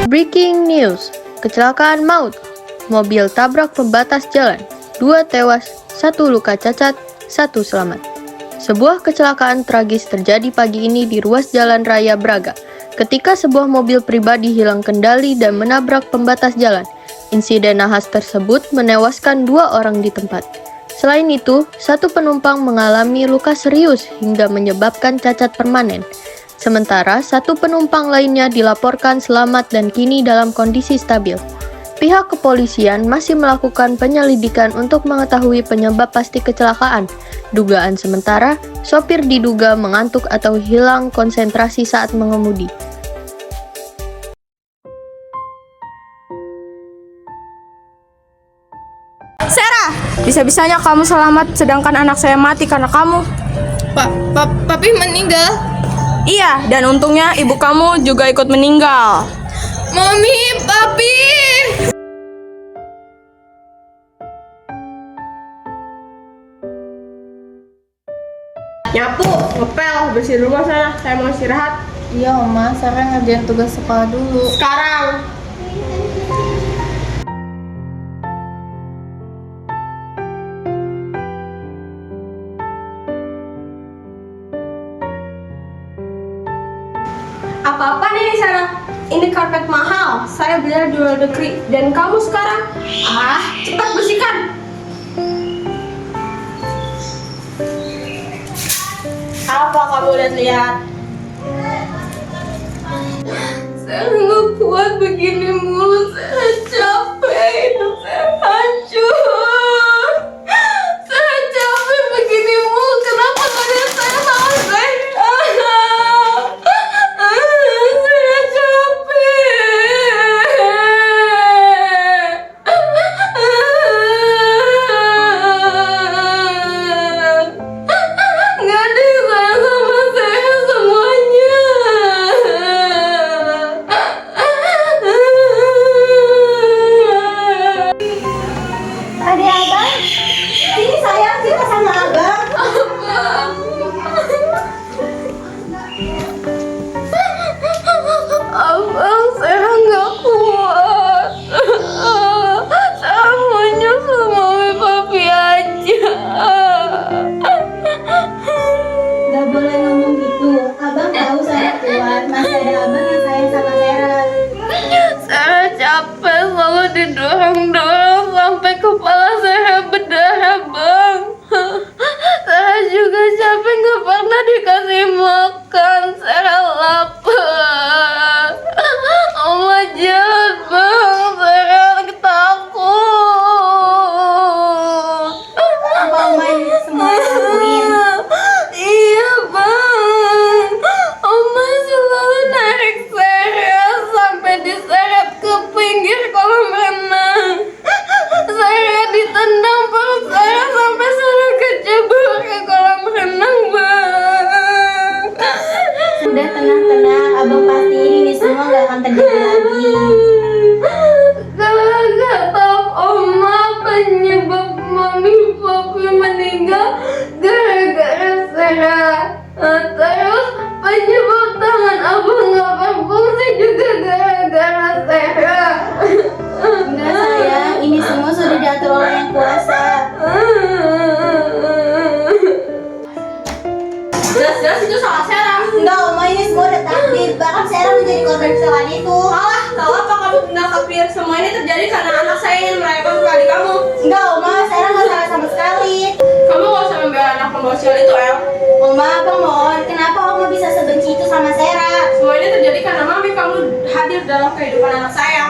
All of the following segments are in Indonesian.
Breaking news, kecelakaan maut, mobil tabrak pembatas jalan, 2 tewas, 1 luka cacat, 1 selamat. Sebuah kecelakaan tragis terjadi pagi ini di ruas Jalan Raya Braga, ketika sebuah mobil pribadi hilang kendali dan menabrak pembatas jalan. Insiden nahas tersebut menewaskan 2 orang di tempat. Selain itu, 1 penumpang mengalami luka serius hingga menyebabkan cacat permanen. Sementara 1 penumpang lainnya dilaporkan selamat dan kini dalam kondisi stabil. Pihak kepolisian masih melakukan penyelidikan untuk mengetahui penyebab pasti kecelakaan. Dugaan sementara, sopir diduga mengantuk atau hilang konsentrasi saat mengemudi. Sarah, bisa-bisanya kamu selamat sedangkan anak saya mati karena kamu. Papi meninggal. Iya, dan untungnya ibu kamu juga ikut meninggal. Mami, Papi. Nyapu, ngepel, bersihin rumah sana. Saya mau istirahat. Iya, Oma, Sarah ngerjain tugas sekolah dulu. Sekarang. Apa-apa nih Sarah? Ini karpet mahal. Saya beli di luar negeri. Dan kamu sekarang? Cepat bersihkan. Apa kamu lihat-lihat? Saya nggak kuat begini mulu. Saya capek. Hidup saya hancur. Saya capek begini mulu. Kenapa kalian saya sama saya? Saya capek. Nggak ada yang sayang sama saya semuanya. Adik abang, ini sayang cerita sama abang. Abang, saya nggak kuat. Saya maunya sama Mami Papi aja. Gak boleh ngomong gitu. Abang tahu saya kuat. Masih ada abang yang sayang sama Sarah. Saya capek selalu didorong-dorong sampai kepala saya berdarah, Bang. Saya juga capek nggak pernah dikasih makan. Saya lapar. Oma jahat, Bang. Saya takut. Apa Oma ini semua lakuin? Iya, Bang. Oma selalu narik saya sampai diseret ke pinggir kolam renang. Saya ditendang perut saya sampai saya kecebur ke kolam renang, Bang. Udah tenang-tenang, abang pastiin ini semua gak akan terjadi lagi. Kalau nggak tahu Oma penyebab Mami Papi meninggal gara-gara Sarah. Terus penyebab tangan abang nggak berfungsi juga gara-gara Sarah. Enggak sayang, ini semua sudah diatur oleh yang kuasa. Jelas-jelas itu salah Sarah. Enggak Oma, ini semua udah takdir. Bahkan Sarah menjadi korban kecelakaan itu. Alah, tahu apa kamu benar kafir? Semua ini terjadi karena anak saya ingin merayakan kembali kamu. Enggak Oma, Sarah gak salah sama sekali. Kamu gak usah membela anak pembawa sial itu, El. Oma, abang mohon, kenapa Oma bisa sebenci itu sama Sarah? Semua ini terjadi karena mami kamu hadir dalam kehidupan anak saya.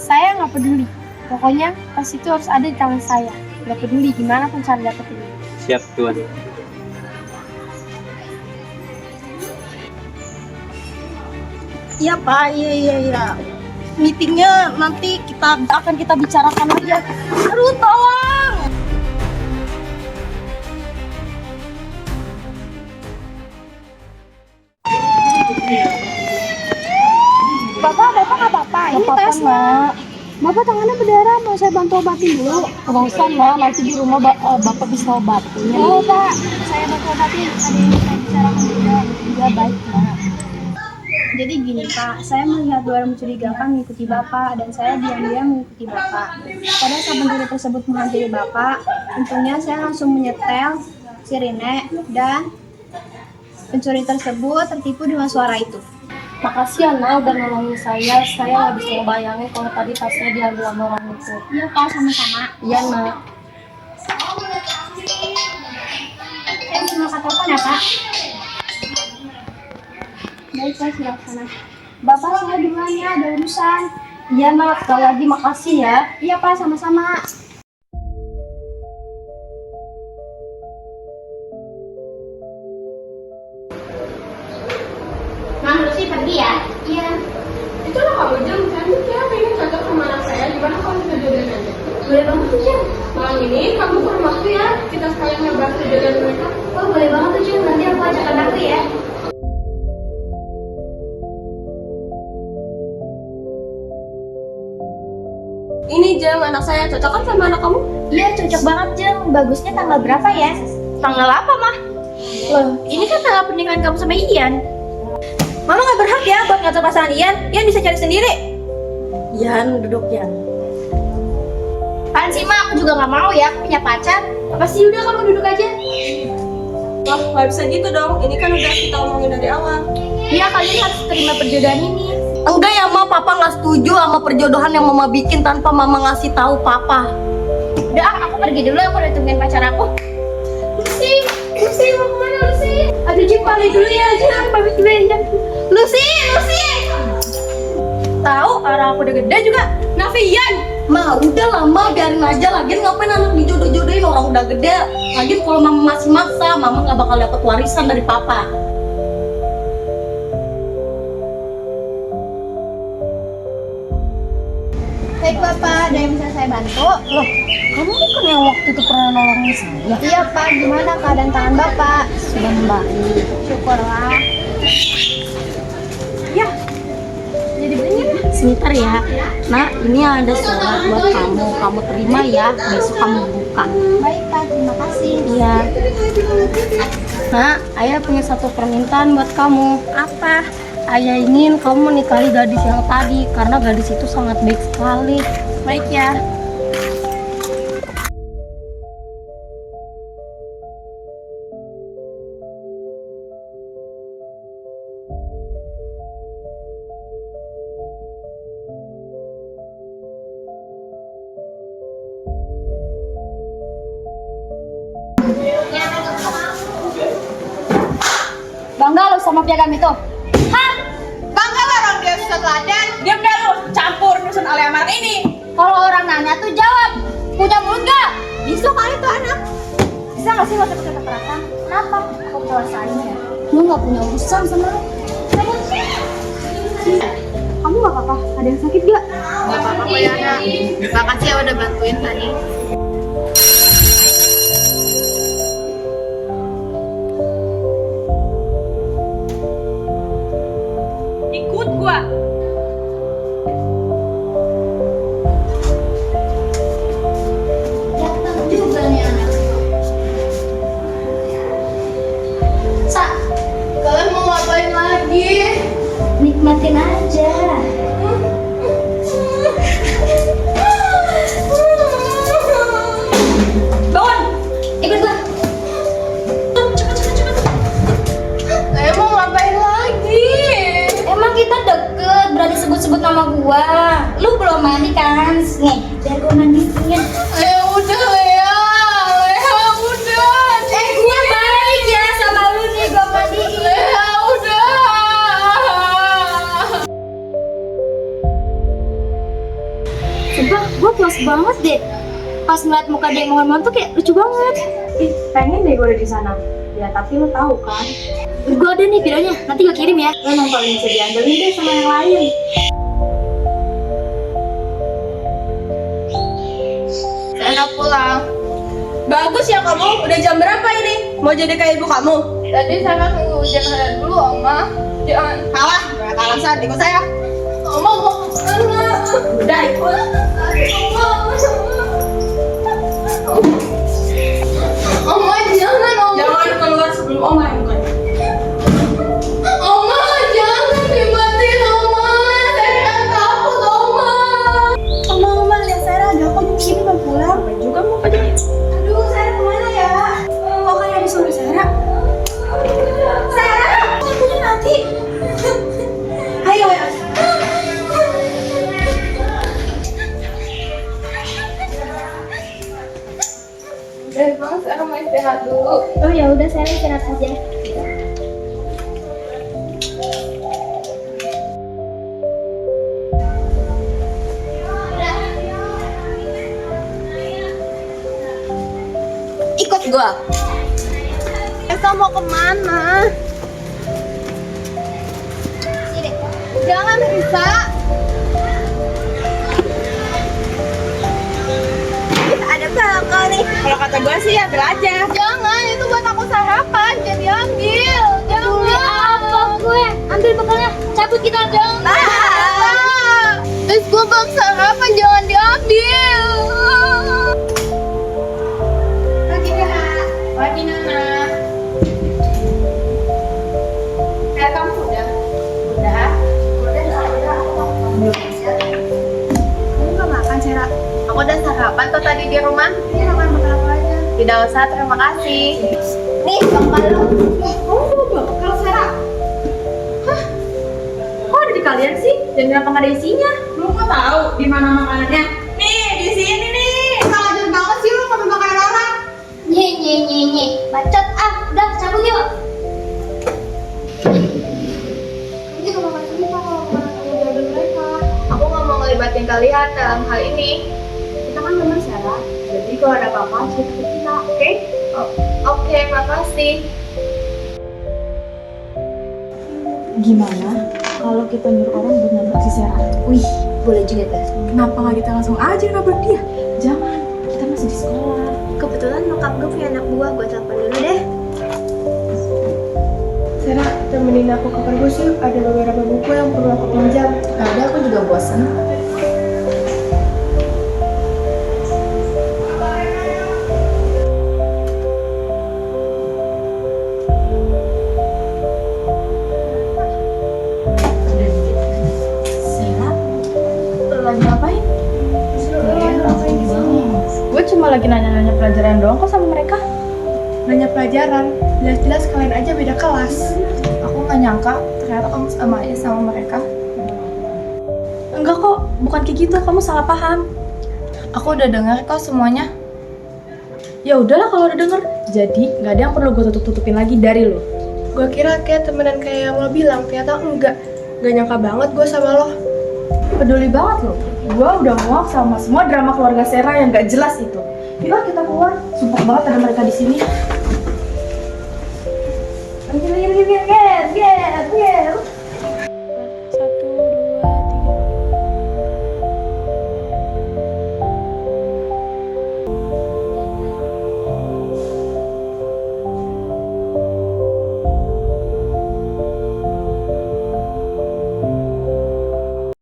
Saya nggak peduli. Pokoknya tas itu harus ada di tangan saya. Nggak peduli gimana pun cara dapetinnya. Siap, Tuan. Iya Pak, iya. Meetingnya nanti akan kita bicarakan aja. Aduh, tolong. Bapak nggak apa-apa. Ini Apa-apa, tasnya. Mak. Bapak tangannya berdarah, mau saya bantu obatin dulu? Nggak usah mbak, nanti di rumah bapak bisa obatin. Oh pak, saya bantu obatin. Ada yang saya bicarakan juga. Ya baik mbak. Jadi gini pak, saya melihat dua orang mencurigakan mengikuti bapak dan saya diam-diam mengikuti bapak. Pada saat pencuri tersebut menghampiri bapak, tentunya saya langsung menyetel sirine dan pencuri tersebut tertipu dengan suara itu. Makasih ya nak udah nolongin saya nggak bisa ngebayangin kalau tadi tasnya diambil sama orang itu. Iya pak, sama-sama. Iya nak. Saya mau angkat telepon ya pak. Baik pak, silakan. Bapak saya duluan ya, ada urusan. Iya nak, sekali lagi makasih ya. Iya pak, sama-sama. Lucy pergi ya? Iya. Itulah kamu Jeng, cantik ya, pengen cocok sama anak saya. Gimana kalau kita jodohin aja? Boleh banget tuh Jeng. Malam ini kamu kurang waktu ya, kita sekalian ngebahas jodohan mereka. Oh boleh banget tuh Jeng, nanti aku ajak anakku ya. Ini Jeng, anak saya cocok kan sama anak kamu? Iya cocok banget Jeng, bagusnya tanggal berapa ya? Tanggal apa mah? Loh, ini kan tanggal pernikahan kamu sama Ian. Mama gak berhak ya buat ngatur pasangan Ian, Ian bisa cari sendiri. Yan, duduk Yan. Apaan sih Ma, aku juga gak mau ya, aku punya pacar. Apa sih, udah kamu duduk aja. Wah, nggak bisa gitu dong. Ini kan udah kita omongin dari awal. Iya, kalian harus terima perjodohan ini. Enggak ya Ma, Papa nggak setuju sama perjodohan yang Mama bikin tanpa Mama ngasih tahu Papa. Udah, aku pergi dulu, aku udah tungguin pacar aku. Lucy, mau kemana Lucy? Aduh Jim, pamit dulu ya, Jim, pamit dulu ya, Jim. Lucy! Tahu, orang aku udah gede juga. Nafian! Ma, udah lah Ma, biarin aja. Lagian ngapain anak dijodoh-jodohin, orang udah gede. Lagian kalau Mama masih maksa, Mama nggak bakal dapat warisan dari Papa. Baik Bapak, ada yang bisa saya bantu? Loh, kamu bukan yang waktu itu pernah nolongin saya? Iya Pak, gimana keadaan tangan Bapak? Sudah membaik. Syukurlah. Ya, jadi bener. Sebentar ya. Nah, ini ada surat buat kamu. Kamu terima ya, besok kamu buka. Baik Pak, terima kasih. Iya. Nah, Ayah punya satu permintaan buat kamu. Apa? Ayah ingin kamu menikahi gadis yang tadi karena gadis itu sangat baik sekali. Baik ya. Bangga lo sama piagam itu? Hah? Bangga lah orang dia susah teladan. Diam dah lu, campur urusan Ale Amar ini. Kalau orang nanya tuh jawab. Punya mulut gak? Bisa kali tuh anak. Bisa gak sih gak usah pakai kekerasan? Kenapa? Aku kuasainnya. Lu gak punya urusan sama lu. Kamu gak apa-apa? Ada yang sakit gak? Gak apa-apa kok ya anak. Makasih ya udah bantuin tadi. Ikut gua. Datang juga nih anak. Sa, Kalian mau ngapain lagi? nikmatin aja. Bangun. Ikut gua. Saya mau ngapain lagi? Emang kita deket, berarti sebut-sebut nama gua. Lu belum mandi kan? Nih, biar gua mandiin. Ya udah Lea, Lea udah. Gua baik ya sama lu nih, gua mandiin. Lea udah. Sumpah, gua puas banget deh. Pas ngeliat muka dia mohon-mohon tuh kayak lucu banget. Ih, pengen deh gue ada di sana. Ya tapi lu tahu kan, Gua ada nih videonya, nanti gua kirim ya. memang paling bisa diandelin deh sama yang lain. Saya pulang. Bagus ya kamu, udah jam berapa ini? Mau jadi kayak ibu kamu? Tadi saya tunggu ujian dulu, Oma. Jangan kalah, banyak alasan, ikut saya. Oma mau kemana? Udah ikut. Oma jangan, Oma. Jangan keluar sebelum Oma yang buka. Oma jangan dimatiin, Oma. Saya takut, Oma. Oma, lihat Sarah, ada kok jam segini belum pulang. Juga mau aja. Aduh, Sarah kemana ya? Kok kayak disuruh Sarah? Sarah, lampunya mati. Ayo, ayo. Bang, saya mau istirahat dulu. Oh ya udah, saya istirahat aja. Ikut gua. Esa mau kemana? Jangan Risa. Ada bakal nih. Kalau kata gua sih ambil aja. Jangan, itu buat aku sarapan. Jadi ambil. Jangan. Apa gue? Ambil bekalnya, cabut kita dong. Terus gue bang sarapan, jangan diambil. Pagi, Nana. Kamu udah? Udah. Kamu nggak makan, Sarah? Aku udah sarapan tuh tadi di rumah. Ini makan apa aja? Tidak usah, terima kasih. Nih, bakal lo. Kamu mau bekal, Sarah? Kok ada di kalian sih? Dan kenapa nggak ada isinya? Lu kok tahu di mana makanannya? Nih, di sini nih. Sangat banget sih lu pakai makanan orang. Nye. Bacot udah cabut yuk. Ini kalau makan sini kalau makan sama mereka. Aku nggak mau ngelibatin kalian dalam hal ini. Kita kan teman, Sarah. Jadi kalau ada apa-apa cerita ke kita, oke? Oke, makasih. Gimana kalau kita nyuruh orang buat nabrak si Sarah? Wih, boleh juga tuh. Kenapa nggak kita langsung aja nabrak dia? Jangan, kita masih di sekolah. Kebetulan nyokap gue punya anak buah, gue telepon dulu deh. Sarah, temenin aku ke perpus yuk. Ada beberapa buku yang perlu aku pinjam. Ada, aku juga bosan. Sarah, lagi ngapain? Gue cuma lagi nanya-nanya pelajaran doang kok sama mereka. Nanya pelajaran, jelas-jelas kalian aja beda kelas. Aku nggak nyangka ternyata kamu sama aja sama mereka. Enggak kok, bukan kayak gitu, kamu salah paham. Aku udah dengar kok semuanya. Ya udahlah kalau udah denger. Jadi nggak ada yang perlu gue tutup-tutupin lagi dari lo. Gue kira kayak temenan kayak yang lo bilang, ternyata enggak. Gak nyangka banget gue sama lo. Peduli banget loh. Gue udah muak sama semua drama keluarga Sarah yang gak jelas itu. Yuk kita keluar. Sumpah banget ada mereka di sini.